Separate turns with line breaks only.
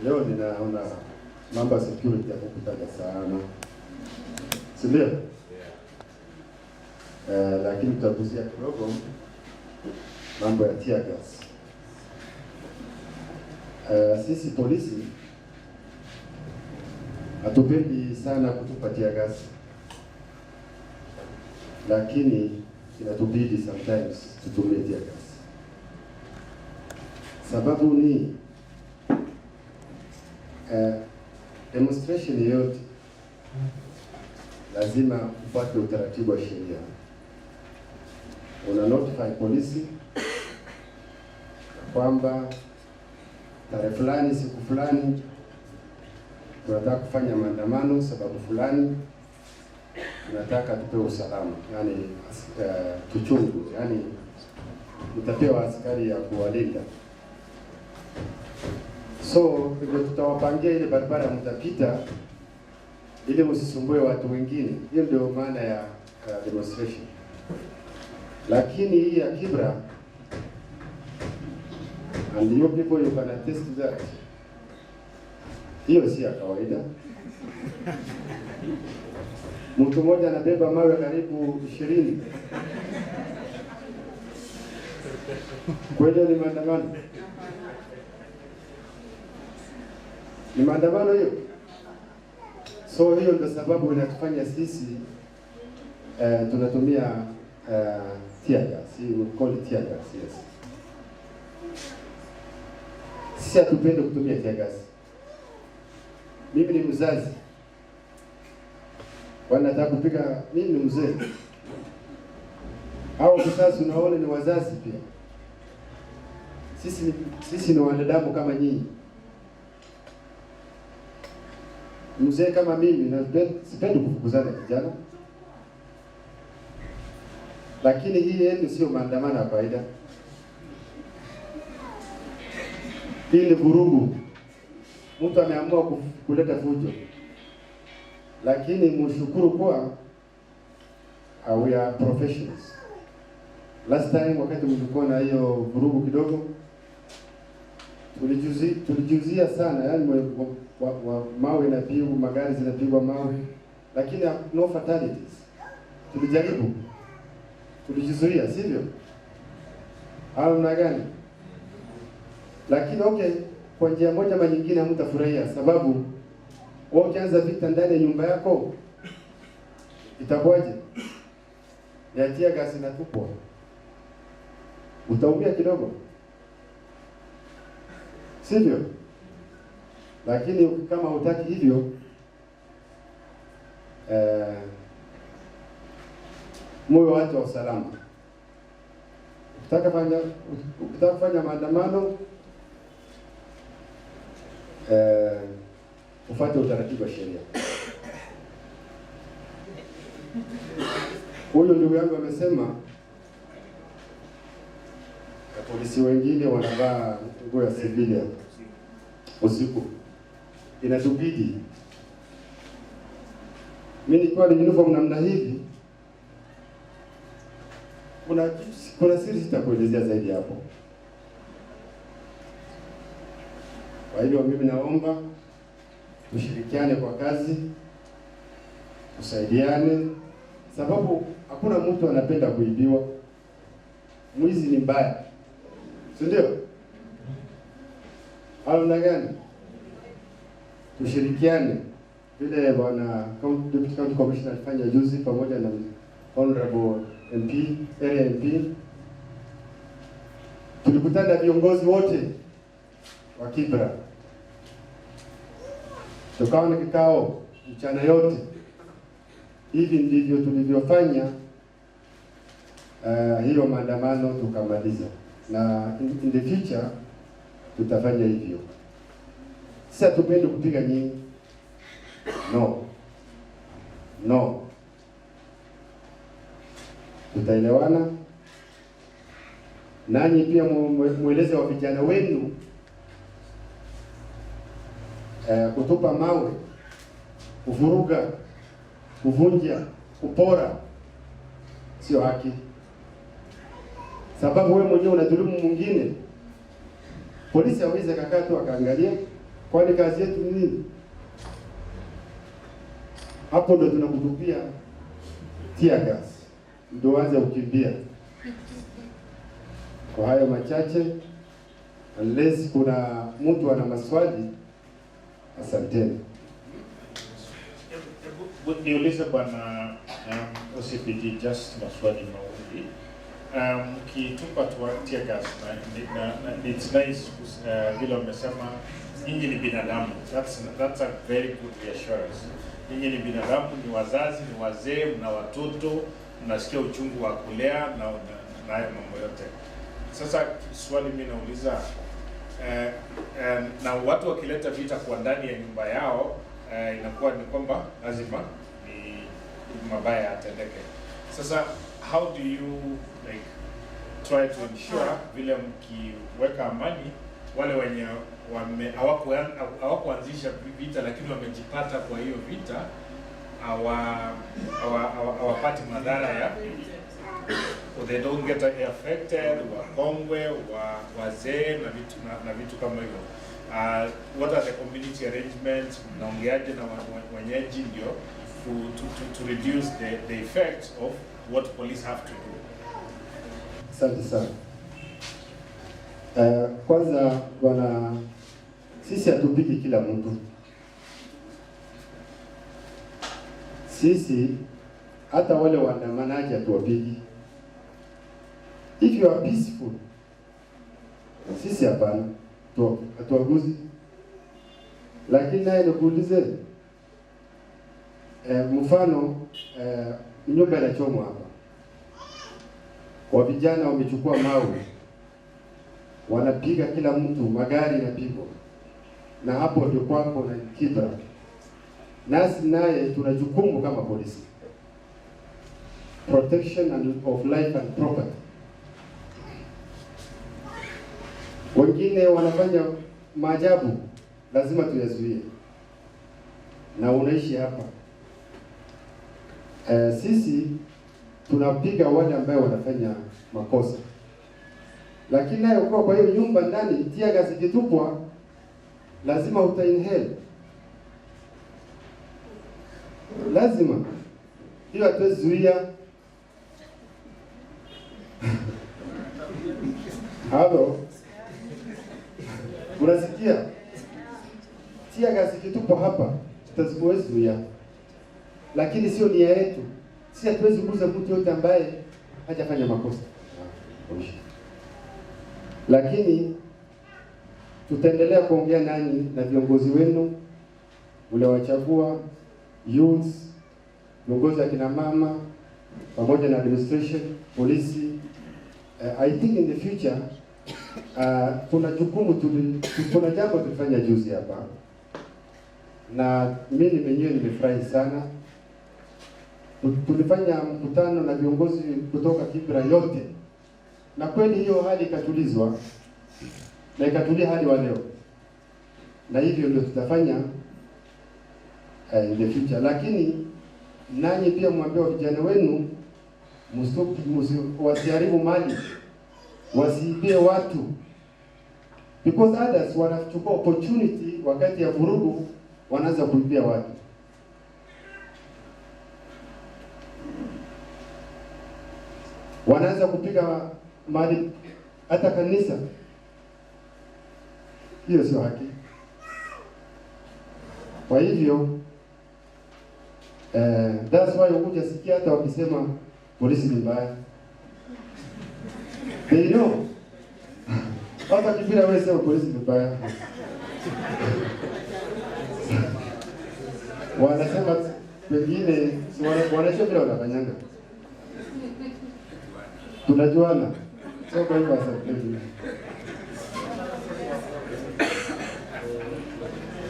Leo ninaona mambo ya security ya kukutaja sana, si ndio? Lakini tutagusia kidogo mambo ya tear gas. Sisi polisi hatupendi sana kutupa tear gas, lakini inatubidi sometimes tutumie tear gas. Sababu ni demonstration yote lazima ufuate utaratibu wa sheria. Una notify polisi kwamba tarehe fulani, siku fulani tunataka kufanya maandamano sababu fulani, tunataka tupewe usalama, yani tuchungu, yani utapewa askari ya kuwalinda. So hivyo tutawapangia ile barabara mtapita ili msisumbue watu wengine. Hiyo ndio maana ya demonstration. Lakini hii ya Kibra, and you people you can attest to that, hiyo si ya kawaida. Mtu mmoja anabeba mawe karibu 20. Kweli ni maandamano? Ni maandamano hiyo? So hiyo ndio sababu inatufanya sisi tunatumia tear gas. We call it tear gas, yes. Sisi hatupende kutumia tear gas. Mimi ni mzazi, wanataka kupiga, mimi ni mzee. Hao sasa unaona ni wazazi pia. Sisi ni wanadamu kama nyinyi. Mzee kama mimi na sipendi kufukuzana kijana. Lakini hii yetu sio maandamano ya kawaida. Hii ni vurugu. Mtu ameamua kuleta fujo. Lakini mshukuru kwa we are professionals. Last time wakati mlikuwa na hiyo vurugu kidogo, tulijuzia sana, yani mawe inapigwa, magari zinapigwa mawe, lakini no fatalities. Tulijaribu, tulijizuia, sivyo? Au mna gani? Lakini okay, kwa njia moja ama nyingine hamtafurahia, sababu wewe ukianza vita ndani ya nyumba yako itakuwaje? Ya tear gas inatupwa, utaumia kidogo, sivyo? Lakini kama hutaki hivyo, moyo watu wa usalama. Ukitaka kufanya maandamano, ufuate utaratibu wa sheria. Huyo ndugu yangu amesema polisi wengine wanavaa nguo ya civilian usiku. Inatubidi. Mimi nikiwa ni uniform namna hivi, kuna siri sitakuelezea zaidi hapo. Kwa hivyo mimi naomba tushirikiane kwa kazi, tusaidiane, sababu hakuna mtu anapenda kuibiwa. Mwizi ni mbaya, si ndio? Au gani? Tushirikiane vile bwana County Commissioner alifanya juzi pamoja na Honorable MP, area MP. Tulikutana viongozi wote wa Kibra, tukawa na kikao mchana yote. Hivi ndivyo tulivyofanya hiyo maandamano tukamaliza, na in the future tutafanya hivyo. Sasa tupende kupiga nyinyi, no, tutaelewana. Nanyi pia mueleze wa vijana wenu kutupa mawe, kuvuruga, kuvunja, kupora sio haki. Sababu wewe mwenyewe unadhulumu mwingine. Polisi hawezi kakaa tu akaangalia, kwani kazi yetu ni nini? Hapo ndo tunakutupia tear gas, ndo anza kukimbia. Kwa hayo machache, unless kuna mtu ana maswali, asanteni.
Niulize bwana OCPD just maswali mawili. Kitupa tear gas na it's nice vile umesema nyinyi ni binadamu. That's a very good reassurance. Nyinyi ni binadamu, ni wazazi, ni wazee, mna watoto, mnasikia uchungu wa kulea na mambo yote. Sasa swali mimi nauliza, na watu wakileta vita kwa ndani ya nyumba yao, inakuwa ni kwamba lazima ni mabaya yatendeke. Sasa how do you like try to ensure vile mkiweka amani wale wenye hawakuanzisha vita lakini wamejipata kwa hiyo vita hawapati madhara ya they don't get affected, wakongwe, wazee na vitu kama hivyo. What are the community arrangements? Mnaongeaje na wenyeji ndio to reduce the effect of what police have to do?
Asante sana. Kwanza bwana, sisi hatupigi kila mtu. Sisi hata wale waandamanaji hatuwapigi. If you are peaceful, sisi hapana, hatuwaguzi. Lakini naye nikuulize, mfano nyumba inachomwa hapa, wa vijana wamechukua mawe, wanapiga kila mtu, magari yanapigwa, na hapo ndio kwako na kibra. Nasi naye tuna jukumu kama polisi, protection of life and property. Wengine wanafanya maajabu, lazima tuyazuie, na unaishi hapa. Sisi tunapiga wale ambao wanafanya makosa, lakini nayo kwa hiyo nyumba ndani tear gas ikitupwa lazima utainhale, lazima hiyo hatuwezi zuia. Hapo unasikia tear gas ikitupwa hapa tutawezi zuia, lakini sio nia yetu. Sisi hatuwezi kuuza mtu yote ambaye hajafanya makosa. Lakini tutaendelea kuongea nanyi na viongozi wenu ule wachagua, youth, viongozi wa kina mama pamoja na administration, polisi. I think in the future kuna jukumu kuna jambo tulifanya juzi hapa, na mimi mwenyewe nimefurahi sana. Tulifanya mkutano na viongozi kutoka Kibra yote, na kweli hiyo hali ikatulizwa na ikatulia hadi wa leo, na hivyo ndio tutafanya in the future. Lakini nanyi pia mwambie vijana wenu wasiharibu mali, wasiibie watu, because others wanachukua opportunity wakati ya vurugu, wanaanza kuibia watu. Wanaanza kupiga mali hata kanisa. Hiyo sio haki. Kwa hivyo that's why ukuja sikia hata wakisema polisi ni mbaya. They know. Hata kibira wewe sema polisi ni mbaya. Wanasema pengine wanasema vile wanafanyanga. Tunajuana. Sio kwa hivyo asante.